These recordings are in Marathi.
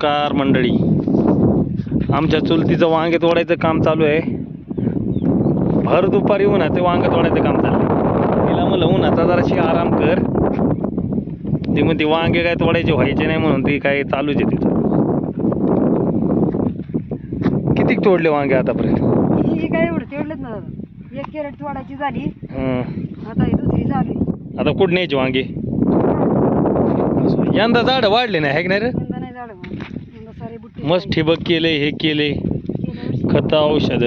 नमस्कार मंडळी, आमच्या चुलतीचं वांगे तोडायचं काम चालू आहे. भर दुपारी उन्हाचं वांगे तोडायचं काम चालू आहे. तिला म्हणलं उन्हाचा जराशी आराम कर. ती म्हणते वांगे काय तोडायचे व्हायचे नाही म्हणून ती काय चालूच आहे तिचं. किती तोडले वांगे आतापर्यंत? ही काय एवढं तेवढलेच ना, 1 कॅरेट तोडायची झाली. आता ही दुसरी झाली. आता कुठं न्यायचे वांगे? यंदा झाड वाढले नाही आहे की नाही रे? यंदा नाही झालं मग. यंदा सारे बुट्टे मस्त ठिबक केले, हे केले, गेल्या वर्षी. खत औषध,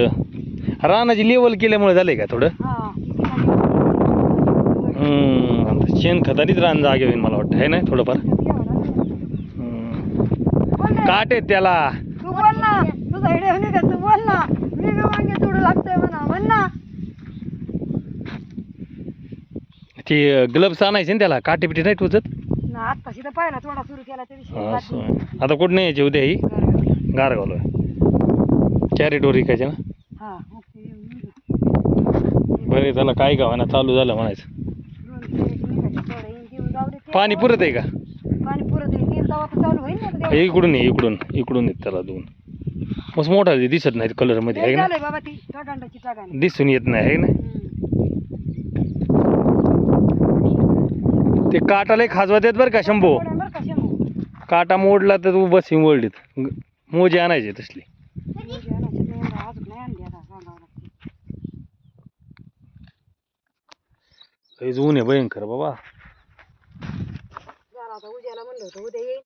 रानाची लेवल केल्यामुळे झालंय का थोडं? हा, शेण खतानीच रान जागे होईल मला वाटतं, आहे ना थोडंफार. काट आहेत त्याला. तू बोल ना, तुझा व्हिडिओ नाही का, तू बोल ना. मी बी वांगे तोडू लागतोय म्हणा, म्हण ना. ते ग्लव्स आणायचे ना त्याला, काटे पिटे नाही टोचत. ना आता तर पाहिला थोडा सुरू केला तरी असं आता कुठं नाही यायचे उद्या ही गार घालू कॅरेटवर विकायचे ना. हा, बरे त्याला काय गावाना चालू झालं म्हणायचं. पाणी पुरत आहे का? पाणी पुरत आहे, तेल दवा चालू होईल ना. इकडून ये, इकडून येत त्याला दोन. मस्त मोठा दिसत नाही कलर मध्ये, आहे ना? बाबा ती टाकांडाची टाकांड दिसून येत नाही, आहे ना? ते काटाला खाजवा देत बरं का शंभू. काटा मोडला तर तू बस मोडलीत. मोजे आणायचे तसली. ऊन आहे भयंकर बाबा. उद्याला म्हणलं होतं उद्या येईल,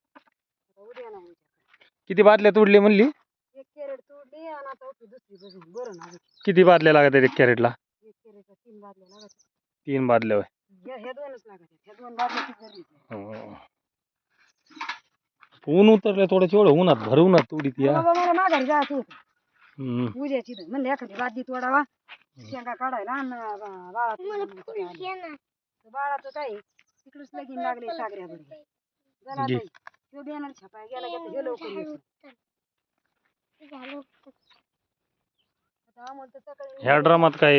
उद्या नाही. किती बादल्या तोडली म्हणली? 1 कॅरेट तोडली आणि आता दुसरी बसून बरं ना. किती बादल्या लागत आहेत 1 कॅरेटला? 1 कॅरेटला 3 बादल्या लागत. 3 बादल्या होय. ह्या 2च लागत, ह्या 2 बादल्या. ऊन उतरलं थोडं एवढं उन्हात भर उन्हात तोडी ती. मला माघारी जायचं होतं उद्याची, म्हणलं एखादी बादली तोडावा, शेंगा काढायला. बाळाचं काय तिकडच लगीन लागले सागऱ्यावर. जरा तो बॅनर छापाय गेला की लवकर येतो. ह्या ड्रामात काय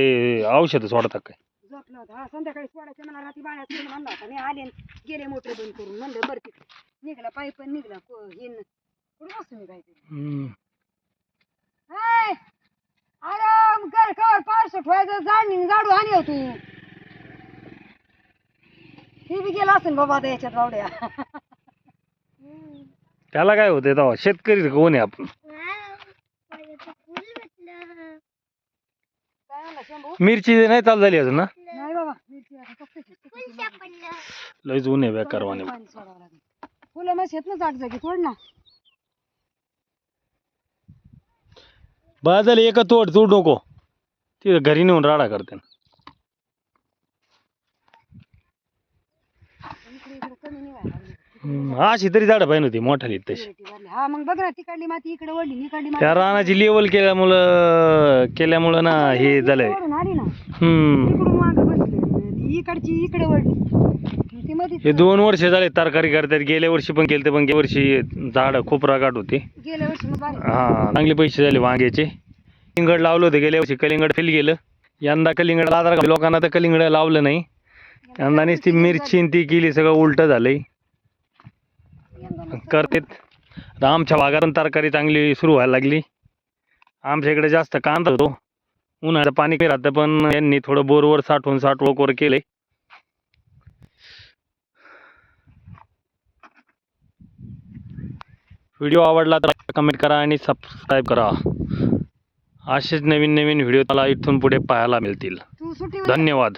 औषध सोडतात काय? झोपला होता. हा, संध्याकाळी सोडायचं मला रात्री बाळ्यात म्हणला होता. मी आले गेले मोटर बंद करून. म्हणलं बरं तिकडे निघला पाईप पण निघला. कुठे बसतो मी काय अरे घर कवर पारस ठेवायचं झाडू आणि होतो. हे बी गेला असेल बाबा आता याच्यात बावड्या. त्याला काय होतंय तेव्हा? शेतकरी कोण आहे आपण? मिरची नाही चालू झाली अजून ना? नाही बाबा, लयच ऊन आहे बेकारवाने. फुलं मग शेत ना जाग जागी तोड ना. बा झाली एक तोड नको, तिथं घरी नेऊन राडा करते. अशी तरी झाडं पाहिजे होती मोठाली तशी. हा मग बघ ना, तिकडली माती इकडे वळली, इकडली त्या रानाची लेवल केल्यामुळं ना हे झालंय. इकडून मागं बसले, इकडची इकडे वळली ती मध्ये. हे 2 वर्ष झाले तरकारी करतात. गेल्या वर्षी पण केलं, पण गेल्या वर्षी झाड खूप रागाट होते. गेल्या वर्षी हा, चांगले पैसे झाले वांग्याचे. कलिंगड लावलं होतं गेल्या वर्षी, कलिंगड फेल गेलं. यंदा कलिंगड आधार लोकांना तर कलिंगड लावलं नाही. यंदा ती मिरची ती केली, सगळं उलट झालंय. करतेत आमच्या भागात तरकारी चांगली सुरू व्हायला लागली. आमच्या इकडे जास्त कांदा होतो, उन्हाळ्याचं पाणी काही राहतं, पण यांनी थोडं बोरवर साठवून केलंय. व्हिडिओ आवडला तर कमेंट करा आणि सबस्क्राईब करा. असेच नवीन व्हिडिओ मला इथून पुढे पाहायला मिळतील. धन्यवाद.